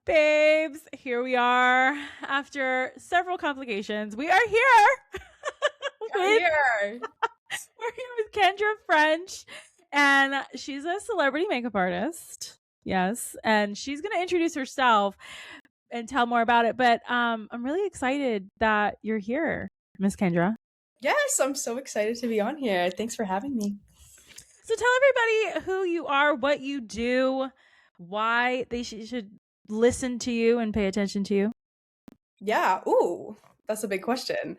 Babes, here we are after several complications. We are here. We're here with Kendra French, and she's a celebrity makeup artist. Yes, and she's going to introduce herself and tell more about it. But I'm really excited that you're here, Miss Kendra. Yes, I'm so excited to be on here. Thanks for having me. So tell everybody who you are, what you do, why they should listen to you and pay attention to you. Yeah. Ooh, that's a big question.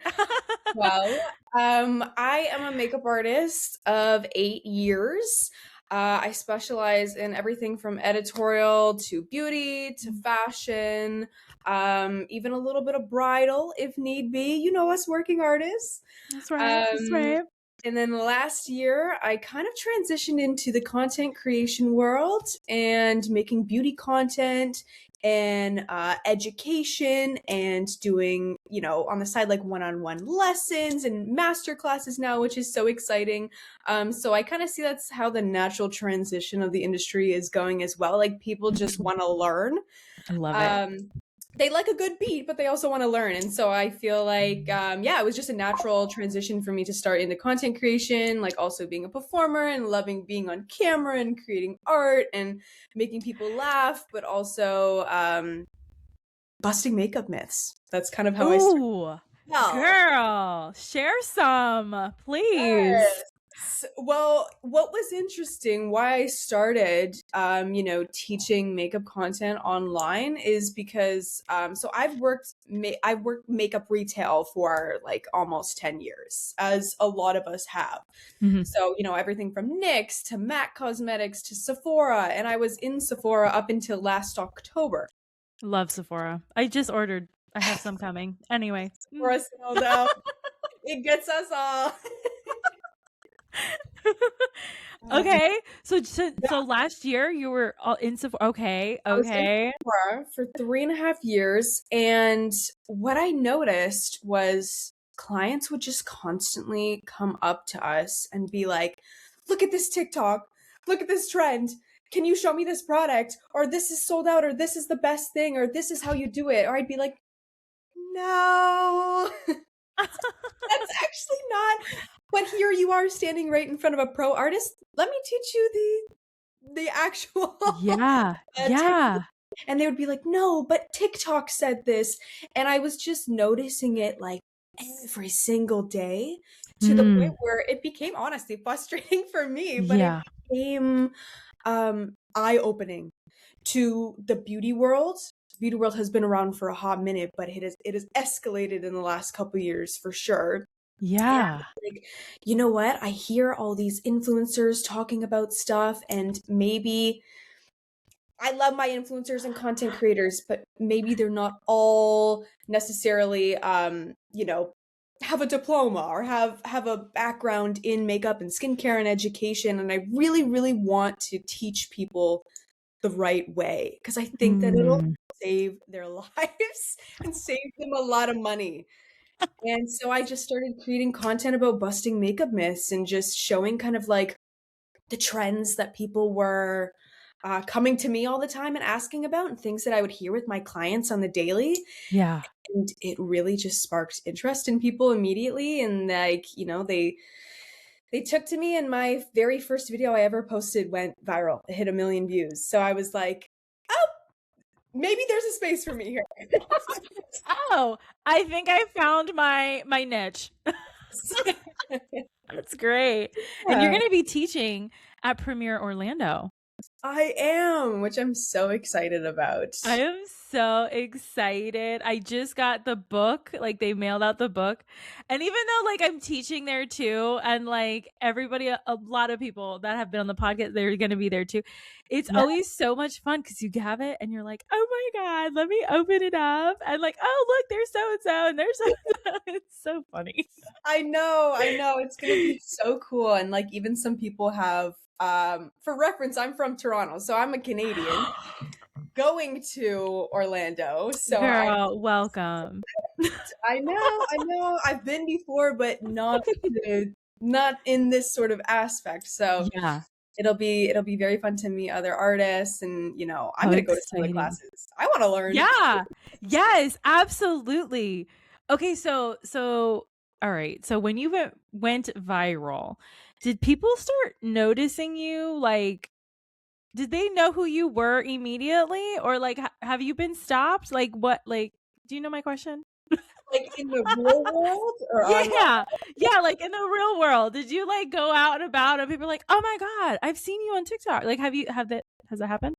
Well, I am a makeup artist of 8 years. I specialize in everything from editorial to beauty to fashion, even a little bit of bridal if need be. You know us working artists. That's right. That's right. And then last year, I kind of transitioned into the content creation world and making beauty content and education and doing, on the side, like one-on-one lessons and master classes now, which is so exciting. So I kind of see that's how the natural transition of the industry is going as well. Like people just want to learn. I love it. They like a good beat, but they also want to learn. And so I feel like, it was just a natural transition for me to start into content creation, like also being a performer and loving being on camera and creating art and making people laugh, but also busting makeup myths. That's kind of how I started. Girl, share some, please. Yes. Well, what was interesting, why I started, teaching makeup content online is because, so I've worked makeup retail for like almost 10 years, as a lot of us have. Mm-hmm. So, everything from NYX to MAC Cosmetics to Sephora, and I was in Sephora up until last October. Love Sephora. I just ordered. I have some coming. Anyway. Sephora sold out. It gets us all. Okay, so last year you were all in Sephora. Okay. I was in Sephora for 3.5 years, and what I noticed was clients would just constantly come up to us and be like, "Look at this TikTok, look at this trend. Can you show me this product? Or this is sold out, or this is the best thing, or this is how you do it." Or I'd be like, "No, that's actually not. But here you are standing right in front of a pro artist. Let me teach you the actual." Yeah. And they would be like, "No, but TikTok said this." And I was just noticing it like every single day to the point where it became honestly frustrating for me, but it became eye-opening to the beauty world. Beauty world has been around for a hot minute, but it has escalated in the last couple of years for sure. Yeah. And like, you know what? I hear all these influencers talking about stuff, and maybe I love my influencers and content creators, but maybe they're not all necessarily, have a diploma or have a background in makeup and skincare and education. And I really, really want to teach people the right way, because I think that it'll save their lives and save them a lot of money. And so I just started creating content about busting makeup myths and just showing kind of like the trends that people were coming to me all the time and asking about, and things that I would hear with my clients on the daily. Yeah. And it really just sparked interest in people immediately. And like, they took to me, and my very first video I ever posted went viral. It hit 1 million views. So I was like, oh, maybe there's a space for me here. Oh, I think I found my niche. That's great. Yeah. And you're going to be teaching at Premiere Orlando. I am, which I'm so excited about. I am so excited. I just got the book, like they mailed out the book. And even though like I'm teaching there too, and like everybody, a lot of people that have been on the podcast, they're going to be there too. It's always so much fun because you have it and you're like, oh my God, let me open it up. And like, oh, look, there's so-and-so and there's so-and-so. It's so funny. I know. It's going to be so cool. And like even some people have, for reference, I'm from Toronto, so I'm a Canadian going to Orlando. So girl, welcome. I know. I've been before, but not in this sort of aspect. So yeah, it'll be very fun to meet other artists, and I'm How gonna go to some of the exciting. classes. I want to learn. Yeah. Yes, absolutely. Okay, so all right. So when you went viral, did people start noticing you? Like, did they know who you were immediately, or like have you been stopped? Like what? Like, do you know my question? Like in the real world or online? Yeah. Yeah, like in the real world. Did you like go out and about and people are like, "Oh my god, I've seen you on TikTok." Like has that happened?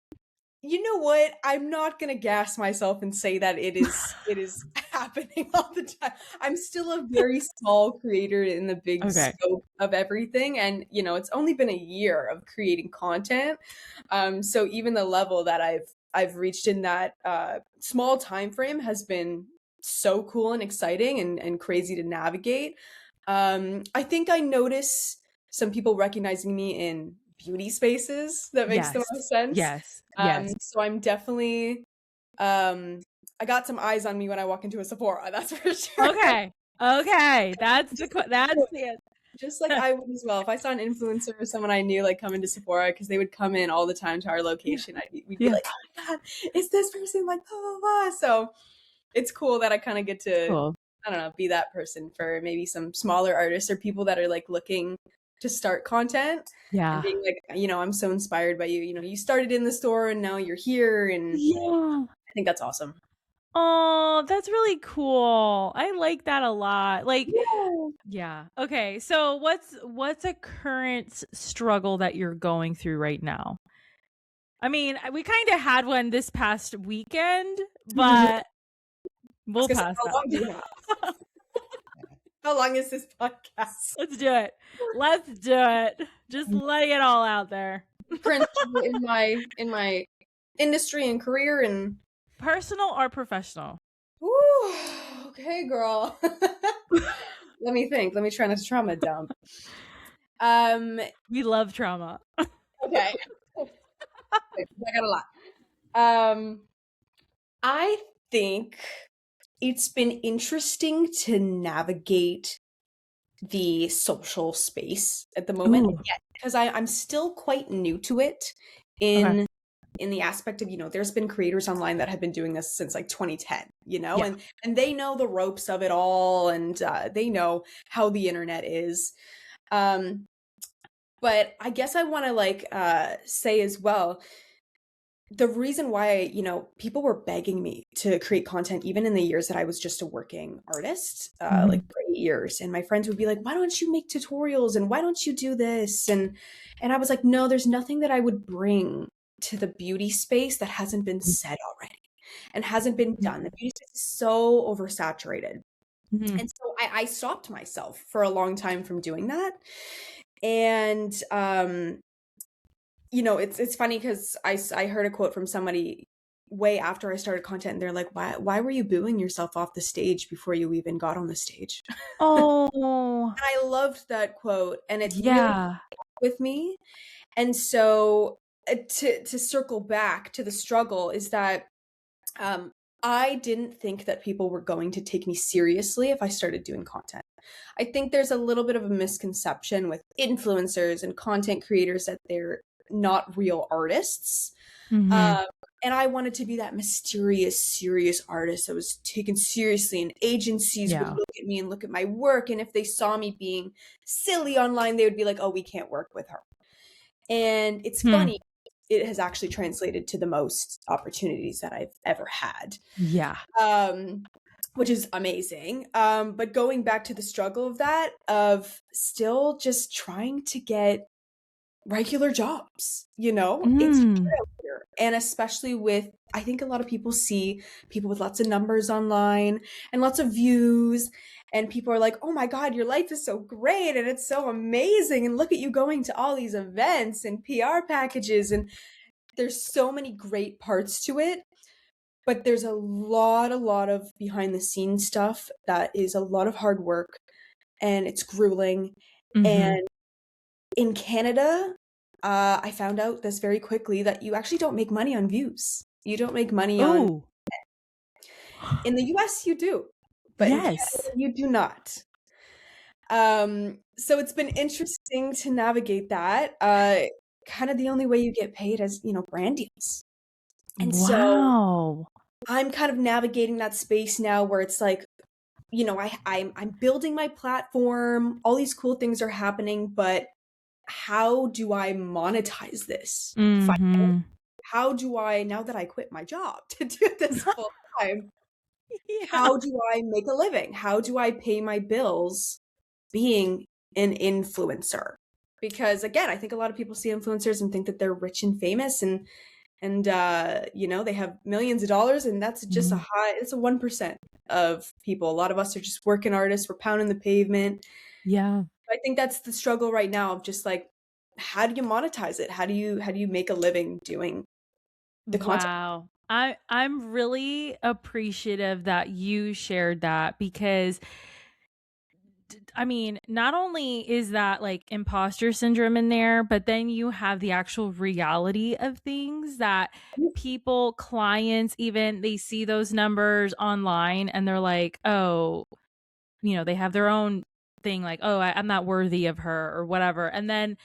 You know what? I'm not gonna gas myself and say that it is happening all the time. I'm still a very small creator in the big Okay. scope of everything, and it's only been a year of creating content. So even the level that I've reached in that small time frame has been so cool and exciting and crazy to navigate. I think I notice some people recognizing me in beauty spaces. That makes the Yes. most sense. Yes. Yes. So I'm definitely I got some eyes on me when I walk into a Sephora, that's for sure. Okay. Okay. That's Just that's the just like I would as well. If I saw an influencer or someone I knew like come into Sephora, because they would come in all the time to our Yeah. location, we'd be Yeah. like, oh my god, is this person like blah blah blah? So it's cool that I kind of get to, Cool. I don't know, be that person for maybe some smaller artists or people that are like looking to start content and Yeah. being like, I'm so inspired by you. You started in the store and now you're here, and Yeah. I think that's awesome. Oh, that's really cool. I like that a lot. Like, Yeah. yeah. Okay. So what's a current struggle that you're going through right now? I mean, we kind of had one this past weekend, I but was we'll gonna say, pass how that. long do you have? How long is this podcast? Let's do it. Let's do it. Just letting it all out there. Current struggle in my industry and career and Personal or professional? Ooh, okay, girl. Let me think. Let me try not to trauma dump. We love trauma. Okay. I got a lot. I think it's been interesting to navigate the social space at the moment. Ooh. Yeah, because I'm still quite new to it Okay. in the aspect of, there's been creators online that have been doing this since like 2010, Yeah. and they know the ropes of it all, and they know how the internet is. But I guess I want to like say as well, the reason why, people were begging me to create content even in the years that I was just a working artist, like Mhm. for 8 years, and my friends would be like, why don't you make tutorials and why don't you do this? And I was like, no, there's nothing that I would bring to the beauty space that hasn't been said already and hasn't been done. The beauty space is so oversaturated. Mhm. And so I stopped myself for a long time from doing that. And it's funny because I heard a quote from somebody way after I started content, and they're like, why were you booing yourself off the stage before you even got on the stage? Oh. And I loved that quote, and it really Yeah. stuck with me. And so to circle back to the struggle is that um, I didn't think that people were going to take me seriously if I started doing content. I think there's a little bit of a misconception with influencers and content creators that they're not real artists. Mhm. Um, and I wanted to be that mysterious, serious artist that was taken seriously, and agencies would Yeah. look at me and look at my work. And if they saw me being silly online, they would be like, oh, we can't work with her. And it's Hmm. funny, it has actually translated to the most opportunities that I've ever had. Yeah. Which is amazing. But going back to the struggle of that, of still just trying to get regular jobs, it's Mm. hard out here. And especially with, I think a lot of people see people with lots of numbers online and lots of views, and people are like, oh my God, your life is so great and it's so amazing. And look at you going to all these events and PR packages. And there's so many great parts to it. But there's a lot of behind the scenes stuff that is a lot of hard work, and it's grueling. Mhm. And in Canada, I found out this very quickly that you actually don't make money on views. You don't make money on, Oh. in the US, you do, but in Canada, Yes. you do not. So it's been interesting to navigate that. kind of the only way you get paid is, brand deals. And so Wow. I'm kind of navigating that space now where it's like, I'm building my platform, all these cool things are happening, but how do I monetize this? Mhm. How do I, now that I quit my job to do this full time, Yeah. how do I make a living? How do I pay my bills being an influencer? Because again, I think a lot of people see influencers and think that they're rich and famous and they have millions of dollars, and that's just Mhm. it's a 1% of people. A lot of us are just working artists, we're pounding the pavement. Yeah. I think that's the struggle right now of just like, how do you monetize it? How do you make a living doing the content? Wow. I'm really appreciative that you shared that because I mean, not only is that like imposter syndrome in there, but then you have the actual reality of things that people, clients, even they see those numbers online and they're like, oh, they have their own thing like, oh, I'm not worthy of her or whatever. And then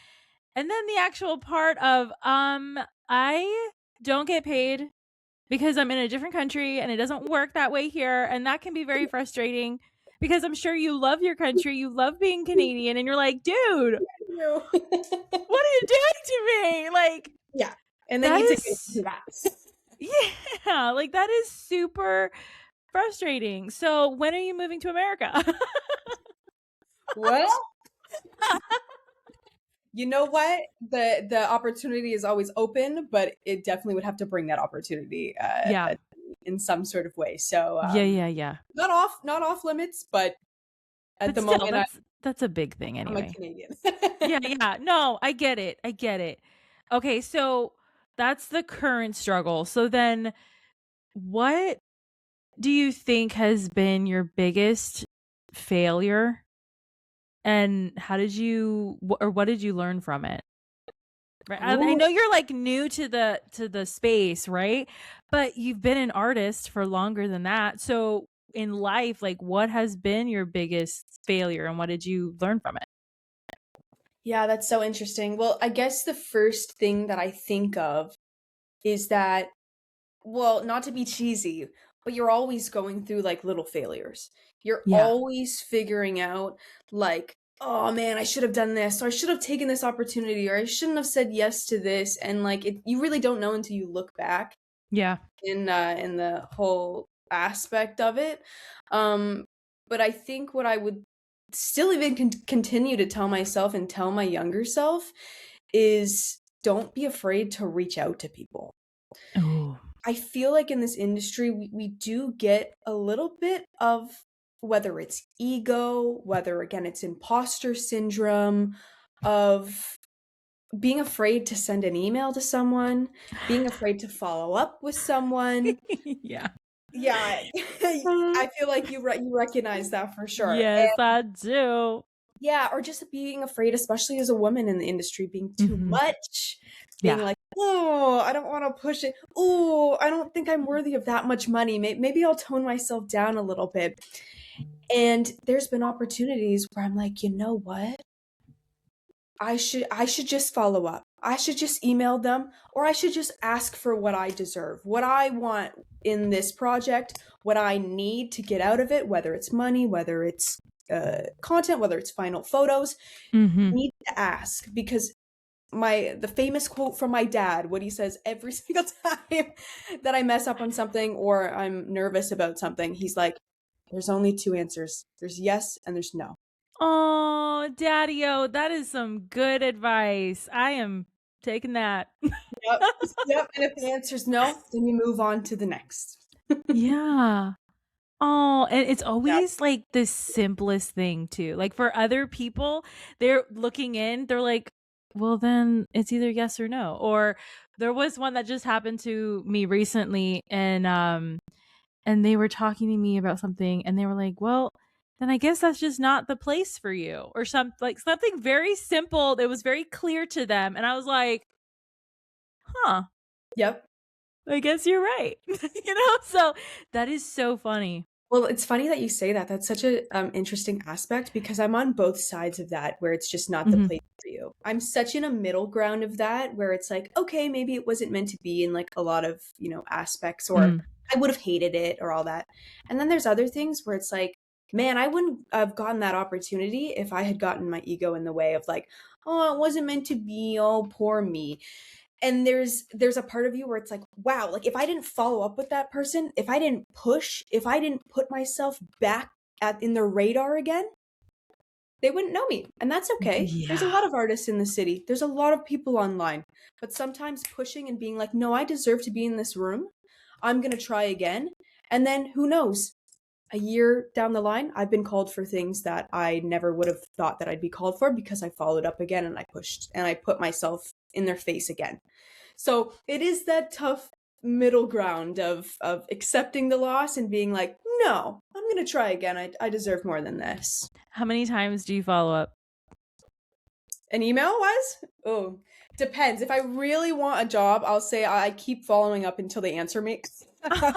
the actual part of I don't get paid because I'm in a different country and it doesn't work that way here. And that can be very frustrating because I'm sure you love your country, you love being Canadian, and you're like, dude, No. what are you doing to me? Like, Yeah. And then that you take it is, to that. yeah, like that is super frustrating. So, when are you moving to America? Well, you know what? The opportunity is always open, but it definitely would have to bring that opportunity Yeah. in some sort of way. So Yeah, yeah, yeah. not off limits, but at But the still, moment that's a big thing I'm a anyway. Canadian. Yeah, yeah. No, I get it. I get it. Okay, so that's the current struggle. So then what do you think has been your biggest failure and how did you or what did you learn from it? Right. I Ooh. know you're like new to the space, right? But you've been an artist for longer than that. So in life, like what has been your biggest failure and what did you learn from it? Yeah, that's so interesting. Well, I guess the first thing that I think of is that, well, not to be cheesy, but you're always going through like little failures. You're Yeah. always figuring out like, oh man, I should have done this, or I should have taken this opportunity, or I shouldn't have said yes to this. And like you really don't know until you look back Yeah. in the whole aspect of it. Um, but I think what I would still even continue to tell myself and tell my younger self is don't be afraid to reach out to people. Oh. I feel like in this industry, we do get a little bit of whether it's ego, whether again it's imposter syndrome, of being afraid to send an email to someone, being afraid to follow up with someone. Yeah. Yeah, I feel like you recognize that for sure. Yes, I do. Yeah, or just being afraid, especially as a woman in the industry, being too Mhm. much, being Yeah. like, "Oh, I don't wanna push it. Oh, I don't think I'm worthy of that much money. Maybe I'll tone myself down a little bit." And there's been opportunities where I'm like, "You know what? I should just follow up. I should just email them, or I should just ask for what I deserve, what I want in this project, what I need to get out of it, whether it's money, whether it's content, whether it's final photos. Mhm. Need to ask because the famous quote from my dad, what he says every single time that I mess up on something or I'm nervous about something, he's like, "There's only two answers. There's yes and there's no." Oh, daddy-o, that is some good advice. I am taking that. Yep. Yep. And if the answer's no, then you move on to the next. Yeah. Oh, and it's Yeah. always like the simplest thing too. Like for other people, they're looking in, they're like, well, then it's either yes or no. Or there was one that just happened to me recently and they were talking to me about something and they were like, well, then I guess that's just not the place for you. Or something very simple that was very clear to them. And I was like, huh, Yep. I guess you're right. So that is so funny. Well, it's funny that you say that. That's such a interesting aspect because I'm on both sides of that where it's just not the Mhm. place for you. I'm such in a middle ground of that where it's like, okay, maybe it wasn't meant to be in like a lot of, aspects, or Mm. I would have hated it or all that. And then there's other things where it's like, man, I wouldn't have gotten that opportunity if I had gotten my ego in the way of like, oh, it wasn't meant to be, oh, poor me. And there's a part of you where it's like, wow, like if I didn't follow up with that person, if I didn't push, if I didn't put myself back at in their radar again, they wouldn't know me. And that's okay. There's a Yeah. lot of artists in the city. There's a lot of people online. But sometimes pushing and being like, no, I deserve to be in this room. I'm going to try again. And then who knows? A year down the line, I've been called for things that I never would have thought that I'd be called for because I followed up again and I pushed and I put myself in their face again. So it is that tough middle ground of accepting the loss and being like, no, I'm gonna try again. I deserve more than this. How many times do you follow up? An email wise? Oh, depends. If I really want a job, I'll say I keep following up until they answer me. Just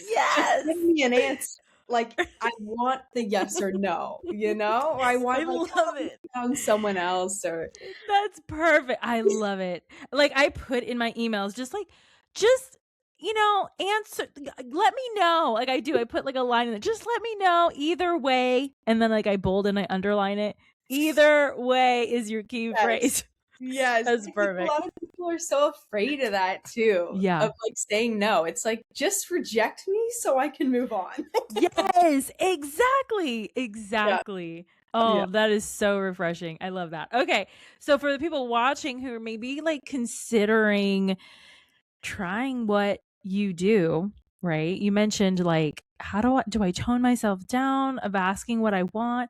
Yes. give me an answer. Like I want the yes or no, or I I want like, love oh, you it. found someone else, or That's perfect. I love it. Like I put in my emails just answer, let me know. Like I do. I put like a line in it. Just let me know either way. And then like I bold and I underline it. Either way is your key yes. phrase. Yes, That's I think a perfect. lot of people are so afraid of that too, Yeah. of like saying no. It's like, just reject me so I can move on. Yes, exactly. Yeah, Exactly. yeah. Oh, that is so refreshing. I love that. Okay. So for the people watching who are maybe like considering trying what you do, right? You mentioned like, how do I tone myself down of asking what I want?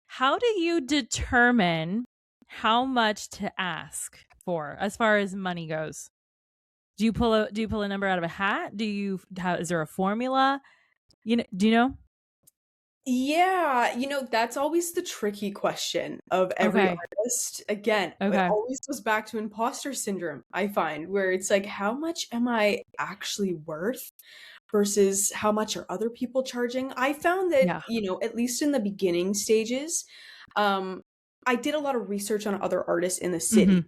How do you determine how much to ask for as far as money goes? Do you pull a number out of a hat? Is there a formula? Do you know? Yeah, that's always the tricky question of every Okay. artist. Again, it Okay. always goes back to imposter syndrome, I find, where it's like, how much am I actually worth versus how much are other people charging? I found that, Yeah. at least in the beginning stages, um, I did a lot of research on other artists in the city. Mhm.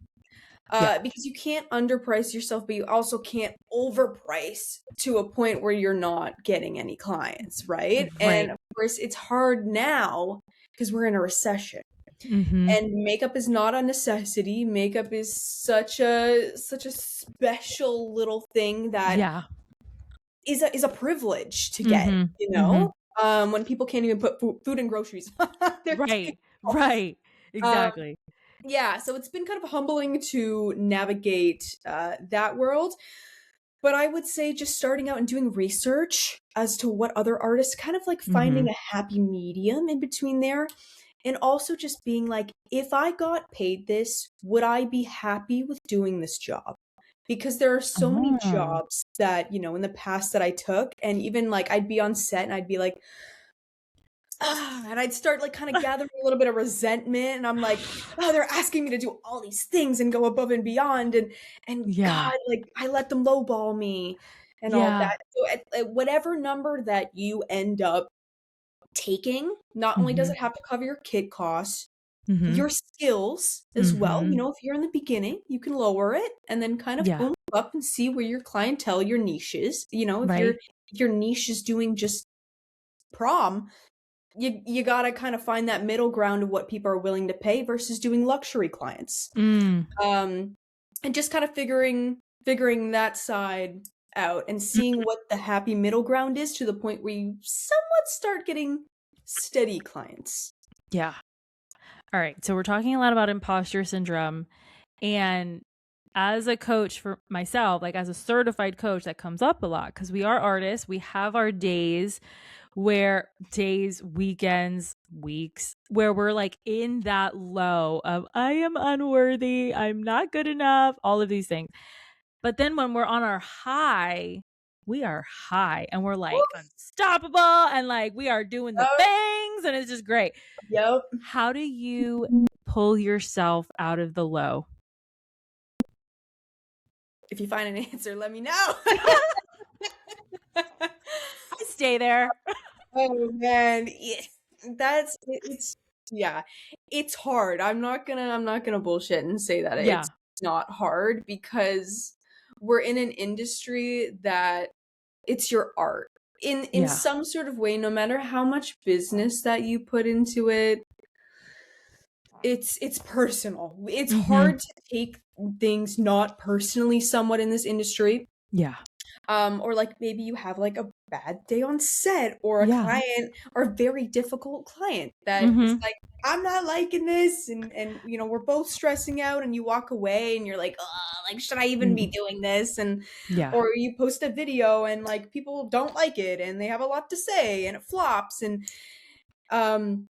Yeah. Because you can't underprice yourself, but you also can't overprice to a point where you're not getting any clients, right? And Right. of course, it's hard now because we're in a recession, Mhm. and makeup is not a necessity. Makeup is such a special little thing that Yeah. is a privilege to get. Mhm. Mhm. When people can't even put food and groceries on their Right. tables. Right. Um, Exactly. yeah, so it's been kind of humbling to navigate that world. But I would say just starting out and doing research as to what other artists, kind of like finding Mhm. a happy medium in between there. And also just being like, if I got paid this, would I be happy with doing this job? Because there are so many Oh. jobs that, in the past that I took, and even like I'd be on set and I'd be like, and I'd start like kind of gathering a little bit of resentment, and I'm like, oh, they're asking me to do all these things and go above and beyond, and Yeah. God, like I let them lowball me and all Yeah. that. So at whatever number that you end up taking, not only does Mhm. it have to cover your kit costs, Mhm. your skills as well. Mhm. If you're in the beginning, you can lower it and then kind of Yeah. boom up and see where your clientele, your niche is. Right. If your niche is doing just prom, you gotta kind of find that middle ground of what people are willing to pay versus doing luxury clients. Mm. Um, and just kind of figuring that side out and seeing what the happy middle ground is to the point where you somewhat start getting steady clients. Yeah. All right. So we're talking a lot about imposter syndrome. And as a coach for myself, like as a certified coach, that comes up a lot because we are artists. We have our weekends, weeks where we're like in that low of I am unworthy, I'm not good enough, all of these things. But then when we're on our high, we are high and we're like Woo! unstoppable and like we are doing the Yep. things and it's just great. Yep. How do you pull yourself out of the low? If you find an answer, let me know. I stay there. Oh man, it's yeah, it's hard. I'm not gonna bullshit and say that it's Yeah. not hard because we're in an industry that it's your art in Yeah. some sort of way, no matter how much business that you put into it, it's personal. It's Mm-hmm. hard to take things not personally somewhat in this industry. Yeah. Or like maybe you have like a bad day on set or a Yeah. client or a very difficult client that is Mm-hmm. like, I'm not liking this and you know, we're both stressing out and you walk away and you're like, oh, like should I even be doing this? And Yeah. or you post a video and like people don't like it and they have a lot to say and it flops and um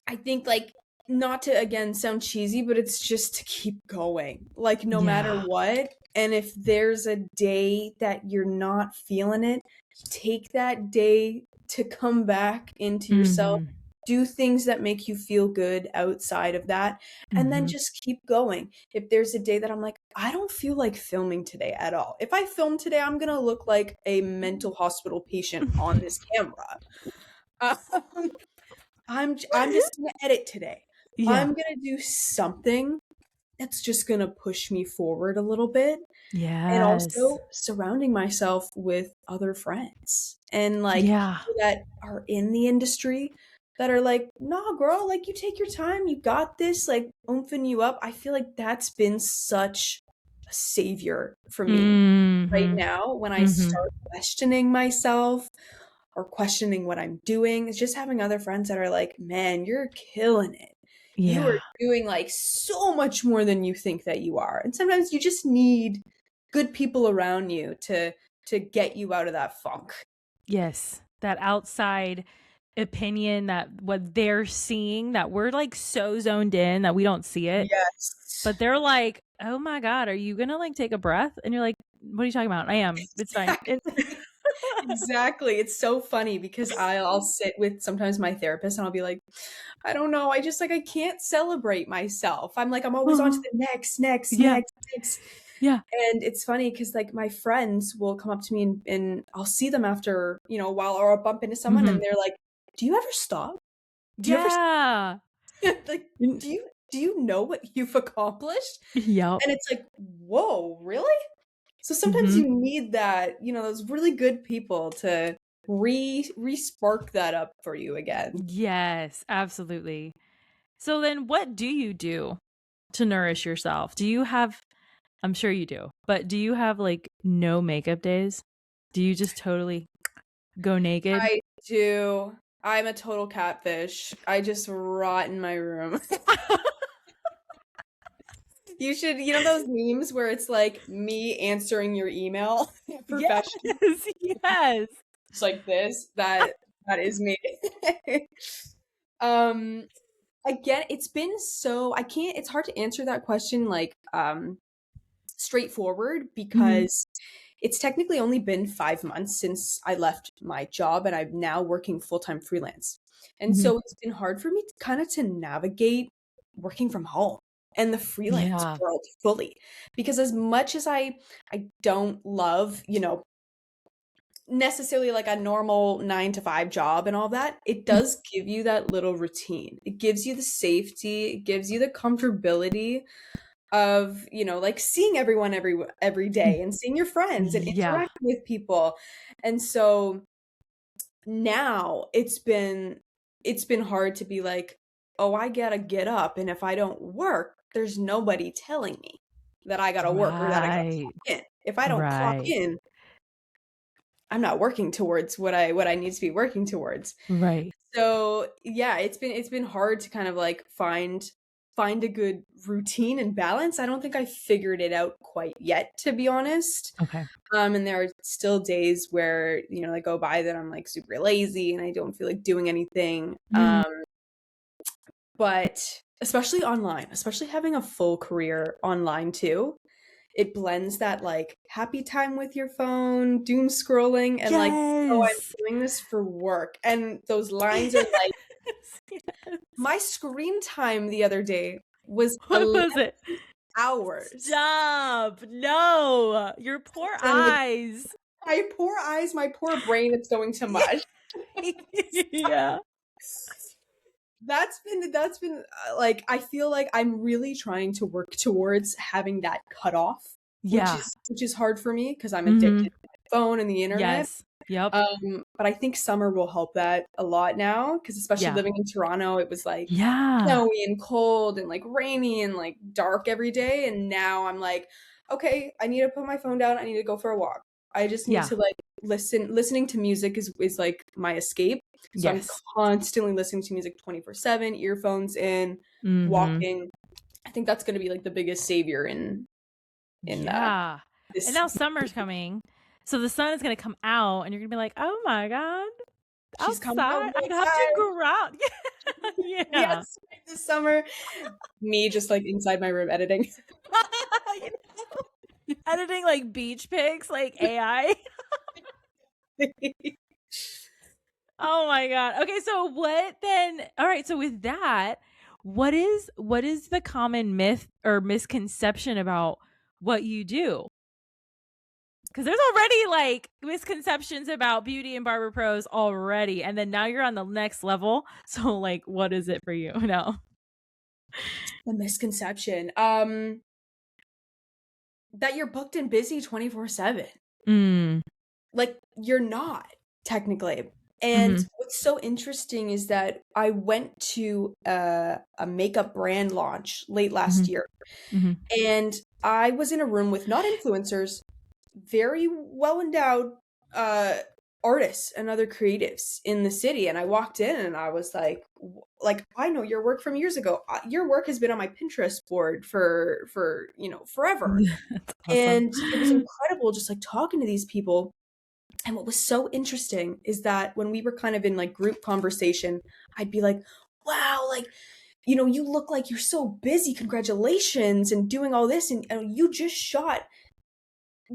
I think like not to again sound cheesy, but it's just to keep going. Like no matter Yeah. what. And if there's a day that you're not feeling it, take that day to come back into yourself. Mm-hmm. Do things that make you feel good outside of that, and then Mm-hmm. just keep going. If there's a day that I'm like, I don't feel like filming today at all. If I film today, I'm gonna look like a mental hospital patient on this camera. Um, I'm just gonna edit today. Yeah. I'm gonna do something that's just gonna push me forward a little bit, and Yes. also surrounding myself with other friends and like Yeah. people that are in the industry that are like, nah, girl, like you take your time, you got this, like oomping you up. I feel like that's been such a savior for me right Mm-hmm. now when I Mm-hmm. start questioning myself or questioning what I'm doing. It's just having other friends that are like, man, you're killing it. You are Yeah. doing like so much more than you think that you are. And sometimes you just need good people around you to get you out of that funk. Yes. That outside opinion, that what they're seeing, that we're like so zoned in that we don't see it. Yes. But they're like, oh my God, are you gonna like take a breath? And you're like, what are you talking about? I am. It's fine. Exactly. It's so funny because I'll sit with sometimes my therapist and I'll be like, I don't know. I just like I can't celebrate myself. I'm like I'm always on to the next, next, Yeah. next, next. Yeah. And it's funny because like my friends will come up to me and I'll see them after, you know, a while or I'll bump into someone Mm-hmm. and they're like, do you ever stop? Do you ever Yeah. like do you know what you've accomplished? Yep. And it's like, whoa, really? So sometimes Mm-hmm. you need that, you know, those really good people to re-spark that up for you again. Yes, absolutely. So then what do you do to nourish yourself? Do you have, I'm sure you do, but do you have like no makeup days? Do you just totally go naked? I do. I'm a total catfish. I just rot in my room. You should, you know those memes where it's like me answering your email Yes, professionally? yes. It's like this. That is me. um Again, it's been so I can't it's hard to answer that question like straightforward Mhm, because it's technically only been 5 months since I left my job and I'm now working full-time freelance. And mhm. so it's been hard for me to kind of to navigate working from home and the freelance Yeah. world fully because as much as I don't love, you know, necessarily like a normal 9 to 5 job and all that, it Mm, does give you that little routine. It gives you the safety, it gives you the comfortability of, you know, like seeing everyone every mm. day and seeing your friends and Yeah. interacting with people. And so now it's been hard to be like, "Oh, I gotta get up, and if I don't work, there's nobody telling me that I gotta work or that I gotta Right. clock in. If I don't clock Right. in, I'm not working towards what I need to be working towards." Right. So, yeah, it's been hard to kind of like find a good routine and balance. I don't think I figured it out quite yet, to be honest. Okay. And there are still days where, you know, they go by that I'm like super lazy and I don't feel like doing anything. Mm. But especially online, especially having a full career online too, it blends that like happy time with your phone, doom scrolling, and like, oh, I'm Yes. doing this for work. And those lines are like, Yes, yes. my screen time the other day was What 11 was it? hours. Stop. No. Your poor And eyes. My poor eyes, my poor brain, it's going to mush. Yeah. That's been like, I feel like I'm really trying to work towards having that cut off, Yeah. which is hard for me because I'm Mhm. addicted to my phone and the internet. Yes. Yep. But I think summer will help that a lot now because especially Yeah. living in Toronto, it was like Yeah. snowy and cold and like rainy and like dark every day. And now I'm like, okay, I need to put my phone down. I need to go for a walk. I just need Yeah. to like listening to music is like my escape. So I'm Yes. constantly listening to music 24/7, earphones in, Mhm. walking. I think that's going to be like the biggest savior in Yeah. this. And now summer's coming. So the sun is going to come out and you're going to be like, "Oh my God, She's coming out outside. I have outside. to go out." Yeah. Yes, this summer. Me just like inside my room editing. You know? Editing like beach pics, like AI. Oh my God. Okay, so what then? All right, so with that, what is the common myth or misconception about what you do? Because there's already like misconceptions about beauty and barber pros already, and then now you're on the next level. So like, what is it for you? No. The misconception. That you're booked and busy 24/7. Like you're not technically. And what's so interesting is that I went to a makeup brand launch late last year, and I was in a room with not influencers, very well endowed artists and other creatives in the city. And I walked in and I was like, I know your work from years ago. Your work has been on my Pinterest board for forever. That's awesome. And it was incredible just like talking to these people. And what was so interesting is that when we were kind of in like group conversation, I'd be like, wow, like, you look like you're so busy. Congratulations and doing all this. And you just shot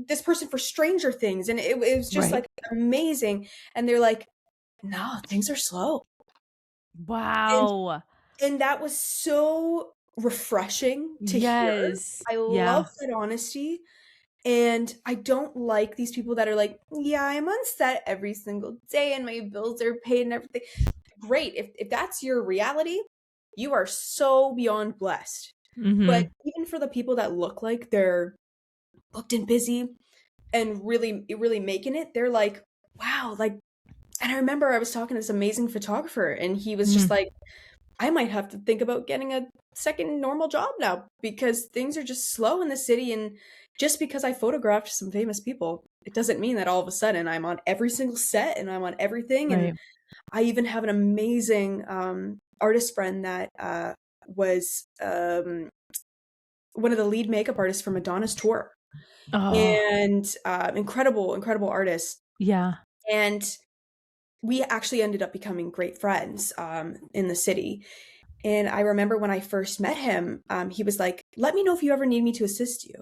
this person for Stranger Things. And it was just like amazing. And they're like, no, things are slow. Wow. And that was so refreshing to hear. I love that honesty. And I don't like these people that are like, yeah, I'm on set every single day and my bills are paid and everything. Great. If that's your reality, you are so beyond blessed. But even for the people that look like they're booked and busy and really making it, they're like, wow, like, and I remember I was talking to this amazing photographer and he was just like, I might have to think about getting a second normal job now because things are just slow in the city. And just because I photographed some famous people, it doesn't mean that all of a sudden I'm on every single set and I'm on everything. And I even have an amazing artist friend that was one of the lead makeup artists for Madonna's tour. And incredible artist. Yeah. And we actually ended up becoming great friends in the city. And I remember when I first met him, he was like, let me know if you ever need me to assist you.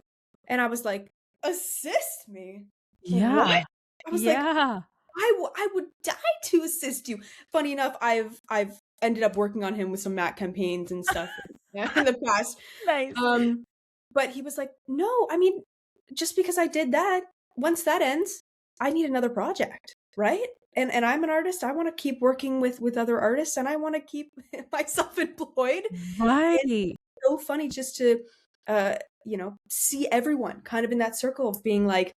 And I was like, assist me? Yeah. What? I was like, I would die to assist you. Funny enough, I've ended up working on him with some MAC campaigns and stuff in the past. Nice. But he was like, no, I mean, just because I did that, once that ends, I need another project, right? And I'm an artist. I want to keep working with other artists and I want to keep myself employed. Right. It's so funny just to, see everyone kind of in that circle of being like,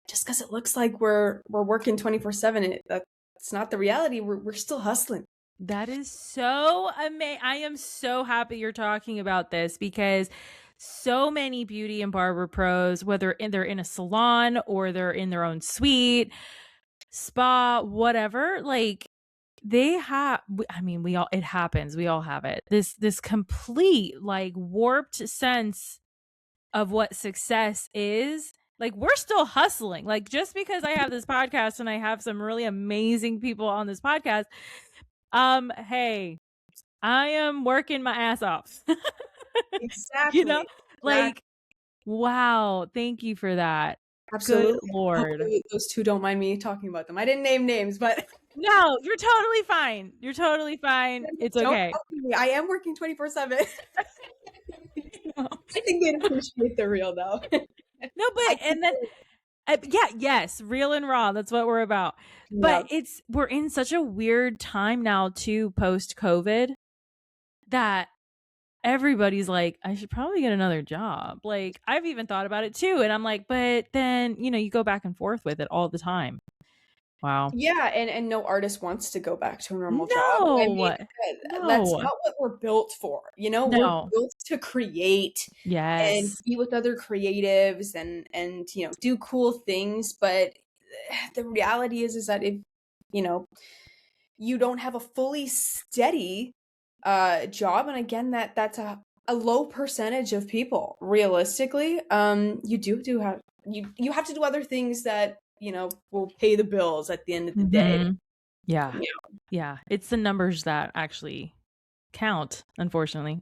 just because it looks like we're working 24/7, that's not the reality. We're still hustling. That is so amazing. I am so happy you're talking about this because so many beauty and barber pros, whether they're in a salon or they're in their own suite, spa, whatever, like they have, I mean, it happens. We all have it. This complete like warped sense of what success is. Like we're still hustling. Like just because I have this podcast and I have some really amazing people on this podcast, hey, I am working my ass off. Exactly. Like, wow, thank you for that. Absolutely. Good Lord. Hopefully those two don't mind me talking about them. I didn't name names, but no, you're totally fine. You're totally fine. It's okay. I am working 24/7. I think they'd appreciate the real though. No, but Yes, real and raw. That's what we're about. Yeah. But we're in such a weird time now too, post COVID, that everybody's like, I should probably get another job. Like, I've even thought about it too, and I'm like, but then you go back and forth with it all the time. Wow. Yeah, and no artist wants to go back to a normal job. I mean, No, that's no, not what we're built for. We're no. built to create and Yes. be with other creatives and do cool things. But the reality is that if you don't have a fully steady job, and again, that's a low percentage of people realistically. You have you have to do other things that will pay the bills at the end of the day. Mhm. Yeah. Yeah. Yeah. It's the numbers that actually count, unfortunately.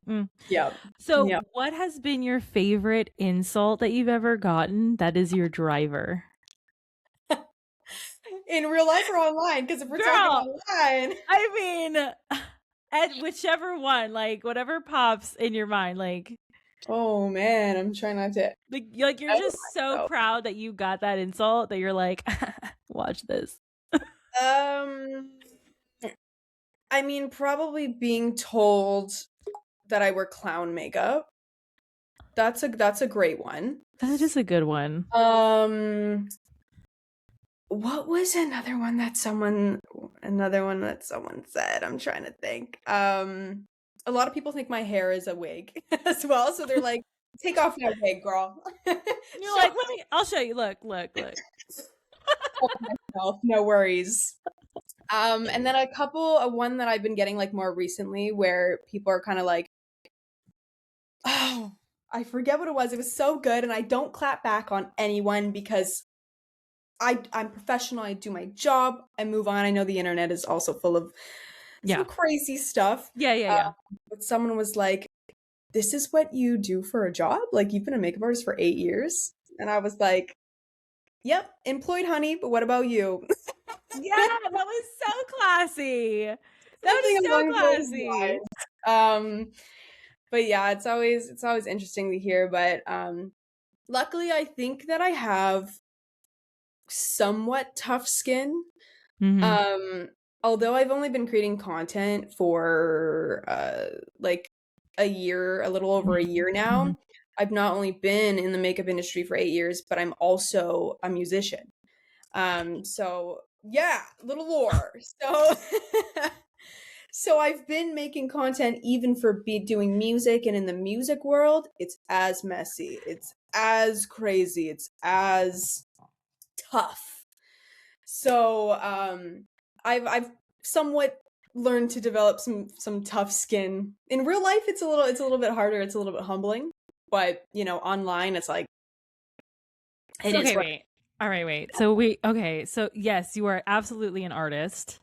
Yeah. So, Yeah. what has been your favorite insult that you've ever gotten that is your driver? In real life or online? Because if we're talking Girl, online, I mean, at whichever one, like whatever pops in your mind, like oh man, I'm trying not to. you're just so myself. proud that you got that insult that you're like, watch this. I mean, probably being told that I wear clown makeup. That's a great one. That is a good one. What was another one that someone said? I'm trying to think. A lot of people think my hair is a wig as well, so they're like, take off that wig, girl. You're like, I'll show you. Look. Myself, no worries. And then one that I've been getting like more recently where people are kind of like, oh, I forget what it was. It was so good, and I don't clap back on anyone because I'm professional. I do my job. I move on. I know the internet is also full of some crazy stuff. Yeah. But someone was like, this is what you do for a job? Like, you've been a makeup artist for 8 years? And I was like, yep, employed, honey, but what about you? Yeah, that was so classy. That was so classy. But yeah, it's always interesting to hear. But luckily, I think that I have somewhat tough skin. Although I've only been creating content for like a little over a year now. I've not only been in the makeup industry for 8 years, but I'm also a musician. So yeah, little lore. So I've been making content even for doing music, and in the music world, it's as messy, it's as crazy, it's as tough. So I've somewhat learned to develop some tough skin. In real life, it's a little bit harder. It's a little bit humbling, but online, it's like it is. Wait. All right, wait. So yes, you are absolutely an artist.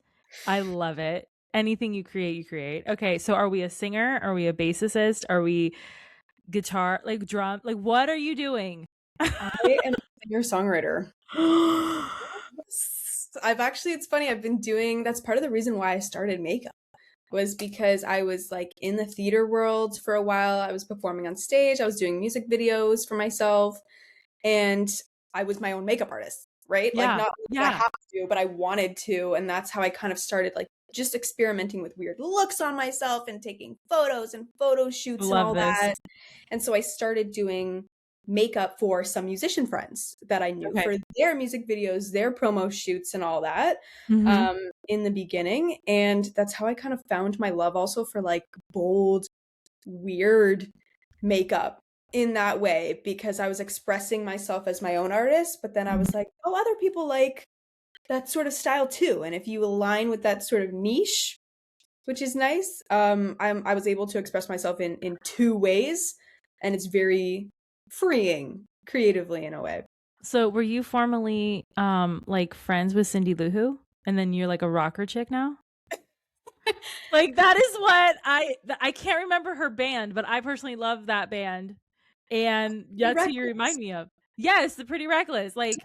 I love it. Anything you create. Okay, so are we a singer? Are we a bassist? Are we guitar, like drum? Like, what are you doing? I am a singer-songwriter. It's funny, I've been doing, that's part of the reason why I started makeup, was because I was like in the theater world for a while. I was performing on stage, I was doing music videos for myself, and I was my own makeup artist, right? Yeah. Like, not because I have to, but I wanted to, and that's how I kind of started, like, just experimenting with weird looks on myself and taking photos and photo shoots and all that. And so I started doing makeup for some musician friends that I knew for their music videos, their promo shoots and all that in the beginning. And that's how I kind of found my love also for like bold, weird makeup in that way, because I was expressing myself as my own artist, but then I was like, oh, other people like that sort of style too. And if you align with that sort of niche, which is nice, I was able to express myself in two ways, and it's very freeing creatively in a way. So were you formerly like friends with Cindy Lou Who, and then you're like a rocker chick now? Like, that is what I can't remember her band, but I personally love that band, and that's who you remind me of. Yes, the Pretty Reckless. Like,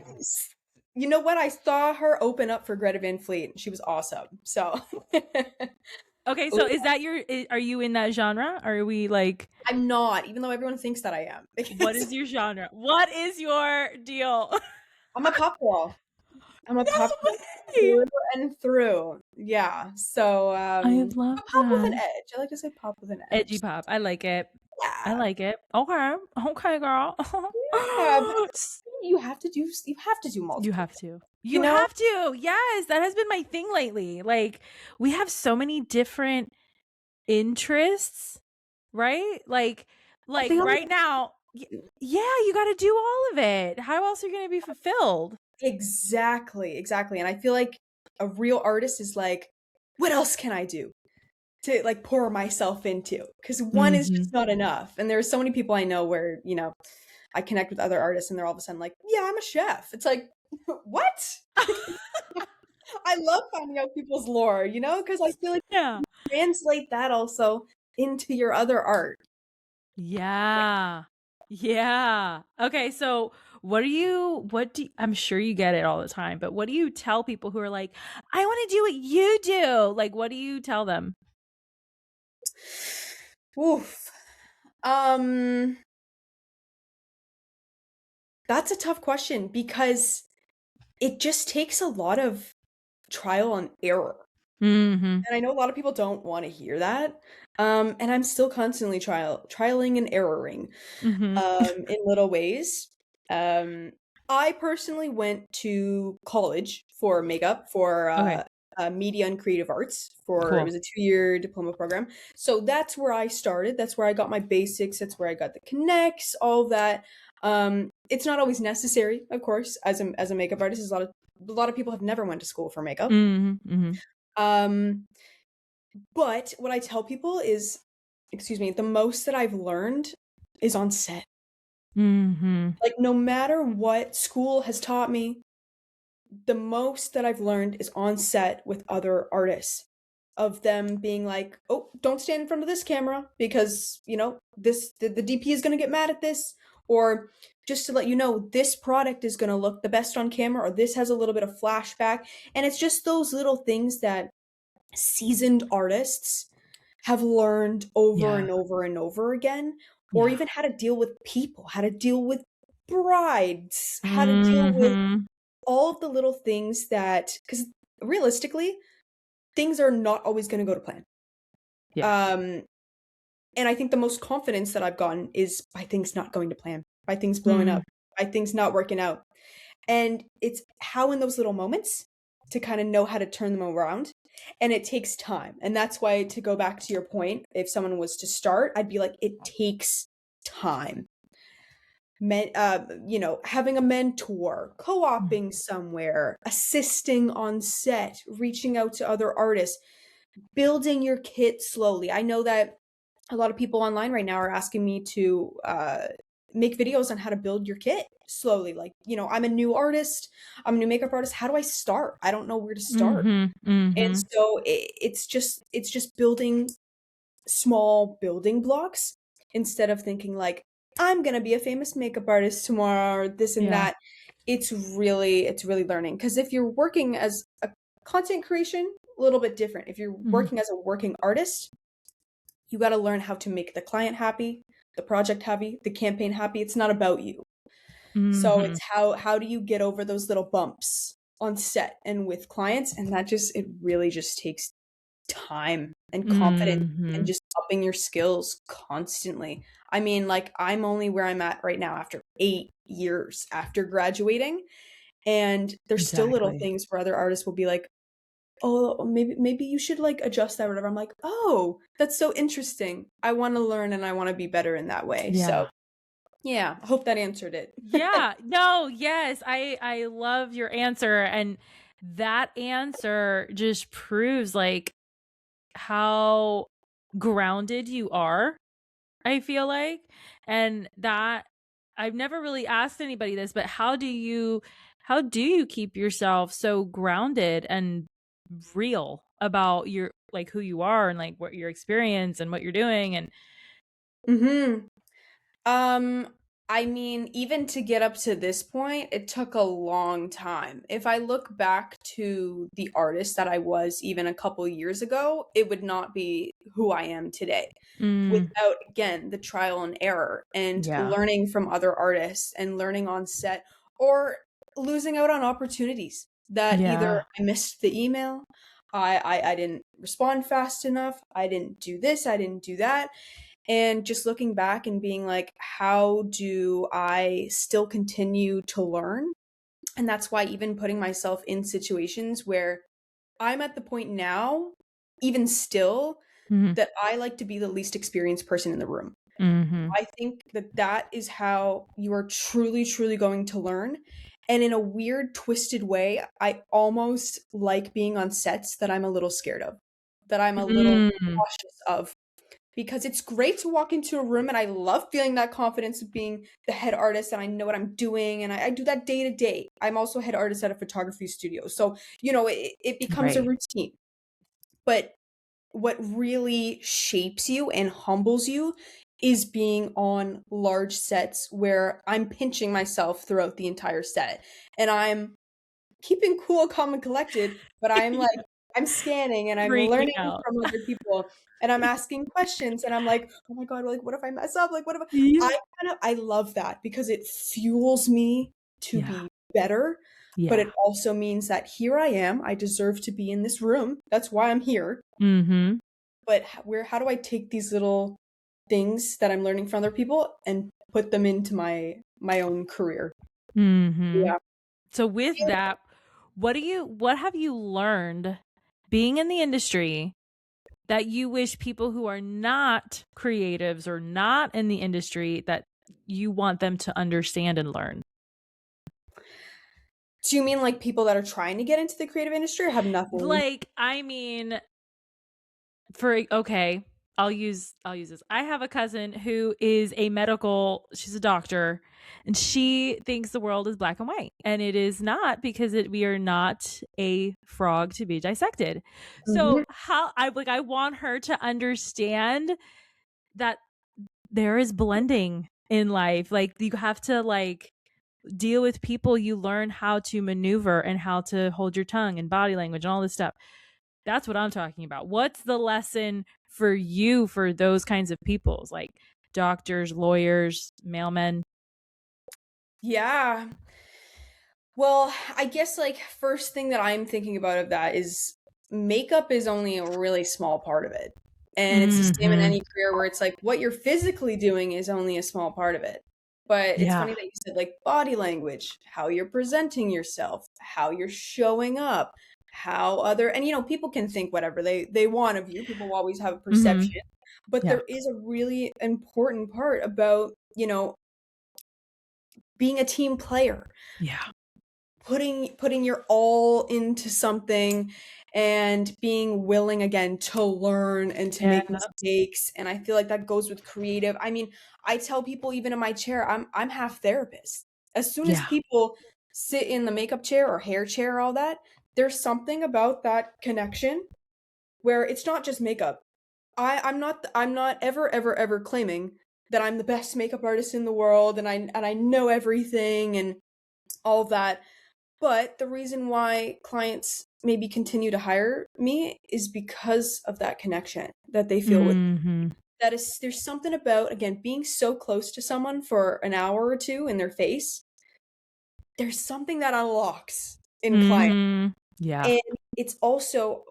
you know what? I saw her open up for Greta Van Fleet. She was awesome. So okay, so are you in that genre? Or are we like... I'm not, even though everyone thinks that I am. What is your genre? What is your deal? I'm a pop girl. I'm a No pop girl way. through and through. Yeah. So I love a pop with an that. edge. I like to say pop with an Edgy edge. pop. I like it. I Yeah. like it. Okay. Okay, girl. Yeah, but you have to do You multiple have things, to. you You know? have to. Yes, that has been my thing lately. Like, we have so many different interests, right? But they only right now, yeah, you got to do all of it. How else are you going to be fulfilled? exactly. And I feel like a real artist is like, what else can I do to like pour myself into? Because one is Mhm. just not enough. And there are so many people I know where, I connect with other artists and they're all of a sudden like, yeah, I'm a chef. It's like, what? I love finding out people's lore, because I feel like Yeah. you translate that also into your other art. Yeah. Yeah. Okay, so I'm sure you get it all the time, but what do you tell people who are like, I want to do what you do? Like, what do you tell them? Oof. That's a tough question because it just takes a lot of trial and error. Mhm. And I know a lot of people don't want to hear that. And I'm still constantly trialing and erroring Mhm. in little ways. Um, I personally went to college for makeup for Okay, media and creative arts it cool. was a 2-year diploma program. So that's where I started. That's where I got my basics. That's where I got the connects, all of that. It's not always necessary, of course, as a makeup artist. A lot of people have never went to school for makeup. Mhm. Mhm. Um, but what I tell people is, excuse me, the most that I've learned is on set. Mhm. Like, no matter what school has taught me, the most that I've learned is on set with other artists, of them being like, "Oh, don't stand in front of this camera because, the DP is going to get mad at this," or just to let you know, this product is going to look the best on camera, or this has a little bit of flashback. And it's just those little things that seasoned artists have learned over Yeah. and over and over again, or Yeah. even how to deal with people, how to deal with brides, how to deal with Mhm. all of the little things that, because realistically, things are not always going to go to plan. Yeah. Um, and I think the most confidence that I've gotten is by things not going to plan, by things blowing Mm. up, by things not working out. And it's how in those little moments to kind of know how to turn them around. And it takes time. And that's why, to go back to your point, if someone was to start, I'd be like, it takes time. Having a mentor, Mm. co-oping somewhere, assisting on set, reaching out to other artists, building your kit slowly. I know that a lot of people online right now are asking me to make videos on how to build your kit slowly. Like, I'm a new artist, I'm a new makeup artist. How do I start? I don't know where to start. Mhm. And Mhm. so it's just building small building blocks instead of thinking like, I'm gonna be a famous makeup artist tomorrow, or this and Yeah. that. It's really learning, because if you're working as a content creation, a little bit different. If you're Mhm. working as a working artist, you got to learn how to make the client happy, the project happy, the campaign happy. It's not about you. So Mhm. it's how do you get over those little bumps on set and with clients, and it really just takes time and confidence and Mhm. just upping your skills constantly. I mean, like, I'm only where I'm at right now after 8 years after graduating, and there's still little Exactly. things where other artists will be like, "Oh, maybe you should like adjust that or whatever." I'm like, "Oh, that's so interesting. I want to learn and I want to be better in that way." So, Yeah. yeah, I hope that answered it. Yeah. No, yes. I love your answer, and that answer just proves like how grounded you are, I feel like. And that I've never really asked anybody this, but how do you keep yourself so grounded and real about your like who you are and like what your experience and what you're doing and Mhm. Um, I mean, even to get up to this point, it took a long time. If I look back to the artist that I was even a couple years ago, it would not be who I am today. mm, Without, again, the trial and error and yeah. learning from other artists and learning on set, or losing out on opportunities that either Yeah. I missed the email, I didn't respond fast enough, I didn't do this, I didn't do that. And just looking back and being like, how do I still continue to learn? And that's why even putting myself in situations where I'm at the point now, even still, Mhm. that I like to be the least experienced person in the room. Mhm. I think that that is how you are truly, truly going to learn. And in a weird, twisted way, I almost like being on sets that I'm a little scared of, that I'm a little Mm. cautious of. Because it's great to walk into a room and I love feeling that confidence of being the head artist and I know what I'm doing and I do that day to day. I'm also head artist at a photography studio. So, it becomes a Right. routine. But what really shapes you and humbles you is being on large sets where I'm pinching myself throughout the entire set and I'm keeping cool, calm, and collected, but I'm like, I'm scanning and I'm Freaking learning out. from other people and I'm asking questions and I'm like, oh my God, like, what if I mess up? Like, what if Yeah. I love that because it fuels me to Yeah. be better, but Yeah. it also means that here I am. I deserve to be in this room. That's why I'm here. Mhm. But how do I take these little things that I'm learning from other people and put them into my own career? Mhm. Yeah. So with that, what have you learned being in the industry that you wish people who are not creatives or not in the industry that you want them to understand and learn? Do you mean like people that are trying to get into the creative industry or have nothing? Like, I mean, okay, I'll use this. I have a cousin who is she's a doctor, and she thinks the world is black and white, and it is not, because we are not a frog to be dissected. Mhm. So I want her to understand that there is blending in life. Like, you have to deal with people, you learn how to maneuver and how to hold your tongue and body language and all this stuff. That's what I'm talking about. What's the lesson for you for those kinds of peoples, like doctors, lawyers, mailmen? Yeah. Well, I guess like first thing that I'm thinking about of that is makeup is only a really small part of it. And it's the same in Mhm. any career where it's like what you're physically doing is only a small part of it. But it's Yeah. funny that you said like body language, how you're presenting yourself, how you're showing up, how other and people can think whatever they want of you. People always have a Mhm. perception. But Yeah. there is a really important part about, being a team player, Yeah. putting your all into something and being willing again to learn and to Yeah. make mistakes. And I feel like that goes with creative. I mean, I tell people even in my chair, I'm half therapist. As soon as Yeah. people sit in the makeup chair or hair chair, all that, there's something about that connection where it's not just makeup. I'm not ever claiming that I'm the best makeup artist in the world and I know everything and all that. But the reason why clients maybe continue to hire me is because of that connection that they feel with me. Mhm. That is, there's something about, again, being so close to someone for an hour or two in their face. There's something that unlocks in clients. Mhm. Yeah. And it's also,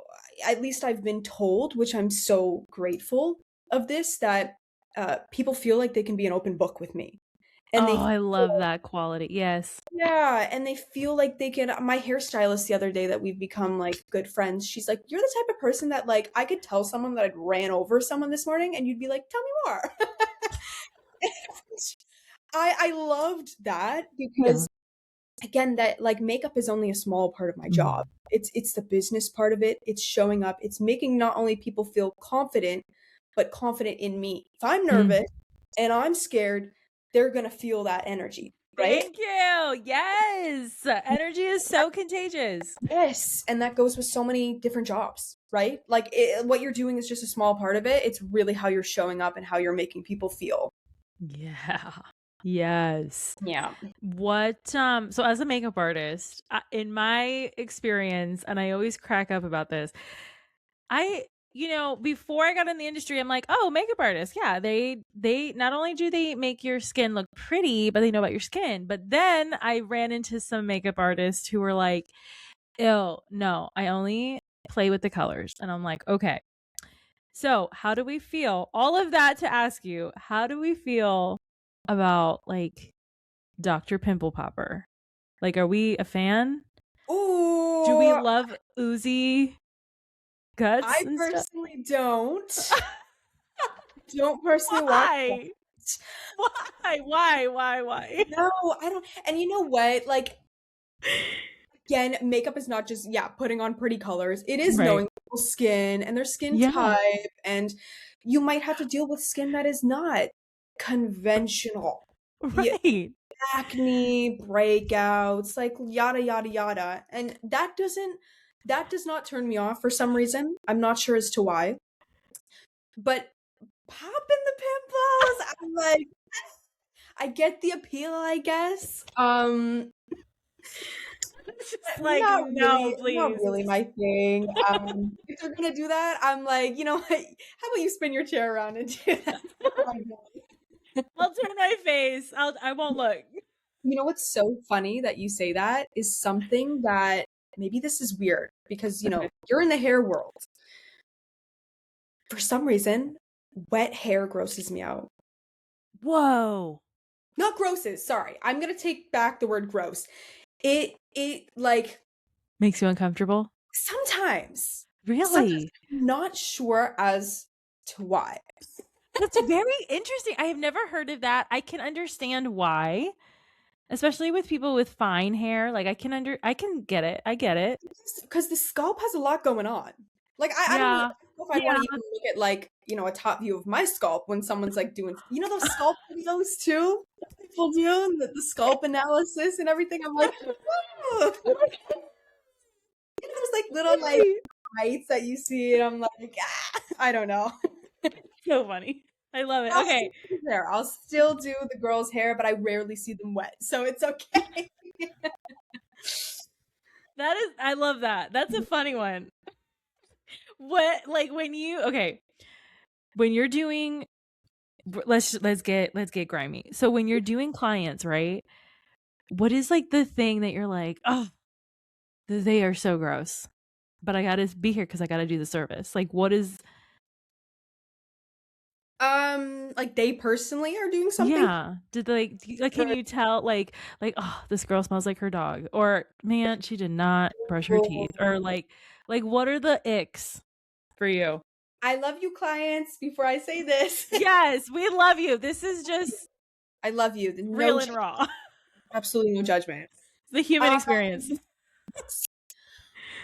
at least I've been told, which I'm so grateful of this, that people feel like they can be an open book with me. And they Oh, I love that quality. Yes. Yeah, and they feel like they can my hairstylist the other day that we've become, like, good friends, she's like, "You're the type of person that, like, I could tell someone that I'd ran over someone this morning, and you'd be like, 'Tell me more.'" I loved that Yeah. because, again, that, like, makeup is only a small part of my job. Mhm. It's the business part of it, it's showing up, it's making not only people feel confident, but confident in me. If I'm Mm. nervous and I'm scared, they're gonna feel that energy, right? Thank you. Yes. Energy is so contagious. Yes, and that goes with so many different jobs, right? Like, what you're doing is just a small part of it. It's really how you're showing up and how you're making people feel. Yeah. Yes. Yeah. So as a makeup artist, in my experience, and I always crack up about this, I before I got in the industry, I'm like, oh, makeup artists. Yeah, they not only do they make your skin look pretty, but they know about your skin. But then I ran into some makeup artists who were like, ew, no, I only play with the colors. And I'm like, okay. So how do we feel? All of that to ask you, how do we feel about like Dr. Pimple Popper? Like, are we a fan? Do we Ooh, love oozy guts I and stuff? personally don't. Don't personally watch that. Why? Why? No, I don't. And you know what? Like, again, makeup is not just, putting on pretty colors. It is Right. knowing people's skin and their skin Yeah. type. And you might have to deal with skin that is not conventional. Right. Acne, breakouts, like yada, yada, yada. And that does not turn me off for some reason. I'm not sure as to why. But popping the pimples, I'm like, I get the appeal, I guess. Like, not no, really my thing. If they're gonna do that, I'm like, you know what? How about you spin your chair around and do that? I'll turn my face. I won't look. You know what's so funny that you say that is something that maybe this is weird because you're in the hair world. For some reason, wet hair grosses me out. Whoa. Not grosses, sorry. I'm gonna take back the word gross. It like makes you uncomfortable? Sometimes. Really? I'm not sure as to why. That's very interesting. I have never heard of that. I can understand why. Especially with people with fine hair. Like I can get it. I get it. Because the scalp has a lot going on. Like I don't know if I want to even look at like, a top view of my scalp when someone's like doing, those scalp videos too? People do the scalp analysis and everything. I'm like, oh. There's like little like bites that you see and I'm like, I don't know. So funny. I love it. Okay. I'll still do the girl's hair, but I rarely see them wet. So it's okay. I love that. That's a funny one. What, like when you're doing, let's get grimy. So when you're doing clients, right? What is like the thing that you're like, oh, they are so gross, but I gotta be here because I gotta do the service. Like, what is? Like they personally are doing something. Yeah. Did they like? Can you tell? Like, oh, this girl smells like her dog, or man, she did not brush her teeth, or like, what are the icks for you? I love you, clients. Before I say this, yes, we love you. This is just, I love you. Real and raw. Absolutely no judgment. The human experience.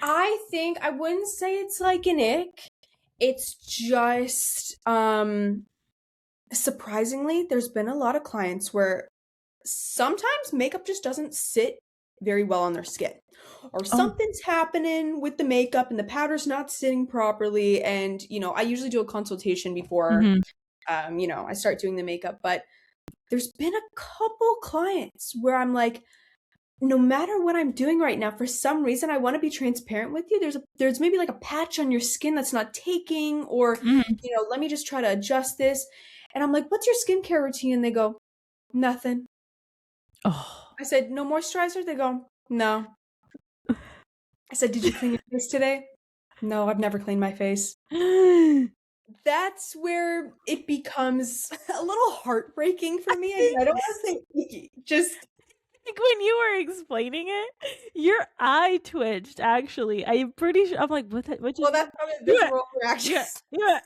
I wouldn't say it's like an ick. It's just, surprisingly, there's been a lot of clients where sometimes makeup just doesn't sit very well on their skin. Or something's happening with the makeup and the powder's not sitting properly. And, I usually do a consultation before, I start doing the makeup. But there's been a couple clients where I'm like, no matter what I'm doing right now, for some reason, I want to be transparent with you. There's maybe like a patch on your skin that's not taking, or, let me just try to adjust this. And I'm like, what's your skincare routine? And they go, nothing. Oh. I said, no moisturizer? They go, no. I said, did you clean your face today? No, I've never cleaned my face. That's where it becomes a little heartbreaking for me. I don't want to say icky, just... Like when you were explaining it, your eye twitched. Actually, I'm pretty sure. I'm like, what? What? Well, that's probably the visceral reaction. Yeah.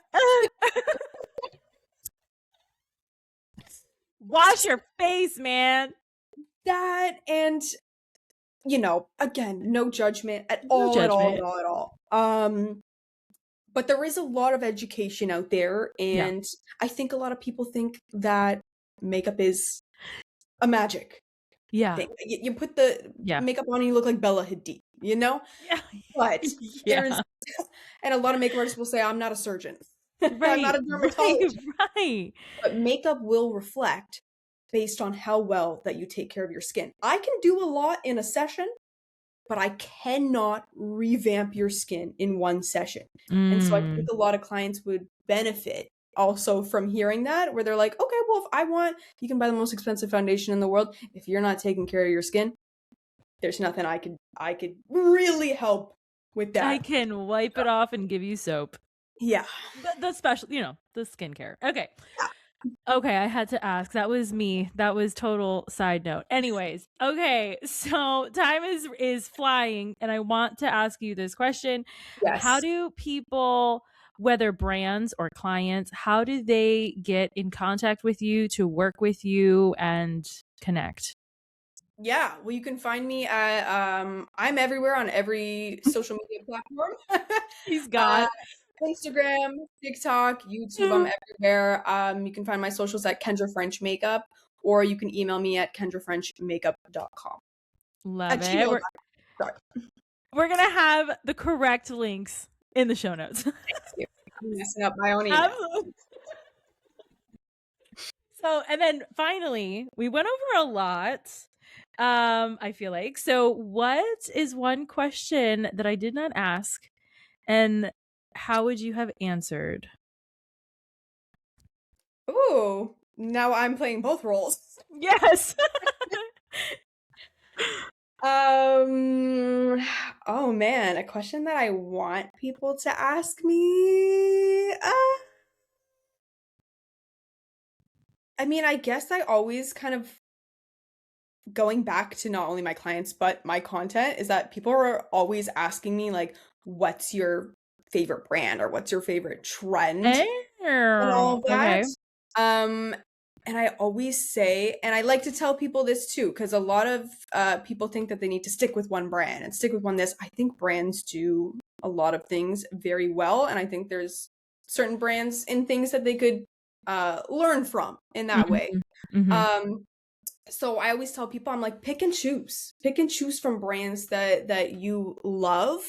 Wash your face, man. That, and again, no judgment at all. But there is a lot of education out there, and I think a lot of people think that makeup is a magic. Yeah. Thing. You put the makeup on and you look like Bella Hadid, Yeah. But there's, and a lot of makeup artists will say, I'm not a surgeon. Right. I'm not a dermatologist. Right. But makeup will reflect based on how well that you take care of your skin. I can do a lot in a session, but I cannot revamp your skin in one session. And so I think a lot of clients would benefit also from hearing that, where they're like, okay, well, if I want, you can buy the most expensive foundation in the world. If you're not taking care of your skin, there's nothing I could really help with that. I can wipe it off and give you soap. Yeah. The special, the skincare. Okay. Okay, I had to ask. That was me. That was total side note. Anyways, okay, so time is flying, and I want to ask you this question. Yes. How do people, whether brands or clients, how do they get in contact with you to work with you and connect? Yeah, well, you can find me at I'm everywhere on every social media platform. He's got Instagram, TikTok, YouTube, I'm everywhere. You can find my socials at Kendra French Makeup, or you can email me at kendrafrenchmakeup.com. Love it. We're going to have the correct links in the show notes. Thank you. I'm messing up my own email. Absolutely. So, and then finally, we went over a lot. I feel like. So what is one question that I did not ask, and how would you have answered? Ooh, now I'm playing both roles. Yes. Oh man, a question that I want people to ask me. I mean, I guess I always kind of, going back to not only my clients but my content, is that people are always asking me like, what's your favorite brand, or what's your favorite trend, and all of that. Okay. And I always say, and I like to tell people this too, because a lot of people think that they need to stick with one brand and stick with one this. I think brands do a lot of things very well, and I think there's certain brands in things that they could learn from in that way. So I always tell people, I'm like, pick and choose from brands that you love.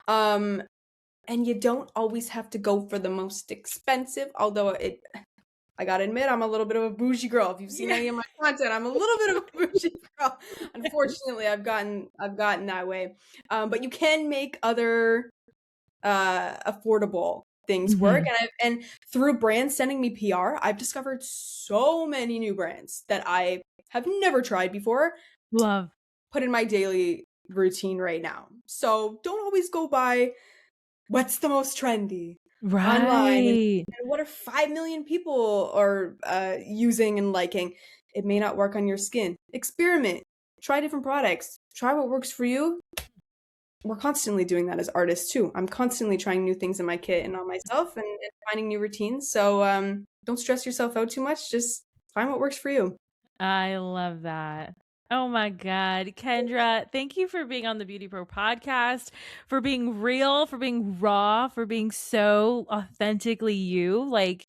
And you don't always have to go for the most expensive, although I gotta admit, I'm a little bit of a bougie girl. If you've seen any of my content, I'm a little bit of a bougie girl. Unfortunately, I've gotten that way. But you can make other affordable things work. And through brands sending me PR, I've discovered so many new brands that I have never tried before. Love. Put in my daily routine right now. So don't always go by what's the most trendy online, and what are 5 million people are using and liking. It may not work on your skin. Experiment, try different products, try what works for you. We're constantly doing that as artists too. I'm constantly trying new things in my kit and on myself, and finding new routines. So don't stress yourself out too much. Just find what works for you. I love that. Oh my God. Kendra, thank you for being on the BeautyPro podcast, for being real, for being raw, for being so authentically you. Like,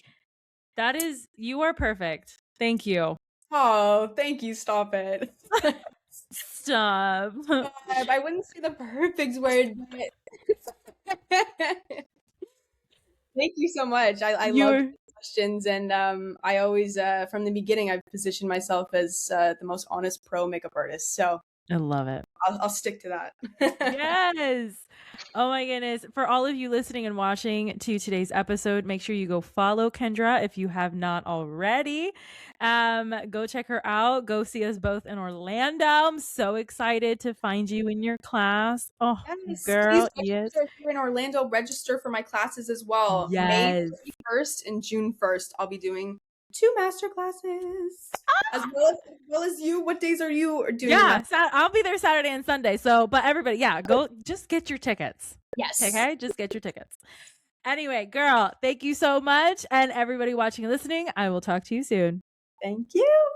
you are perfect. Thank you. Oh, thank you. Stop it. Stop. I wouldn't say the perfect word, but thank you so much. I love questions, and I always from the beginning I've positioned myself as the most honest pro makeup artist, so I love it. I'll stick to that. Yes. Oh my goodness. For all of you listening and watching to today's episode, make sure you go follow Kendra if you have not already. Go check her out. Go see us both in Orlando. I'm so excited to find you in your class. Oh, yes, girl. Yes. If you're in Orlando, register for my classes as well. Yes. May 31st and June 1st, I'll be doing 2 master classes. As well as you. What days are you doing? Yeah, I'll be there Saturday and Sunday. So, but everybody, yeah, go just get your tickets. Yes. Okay, just get your tickets. Anyway, girl, thank you so much. And everybody watching and listening, I will talk to you soon. Thank you.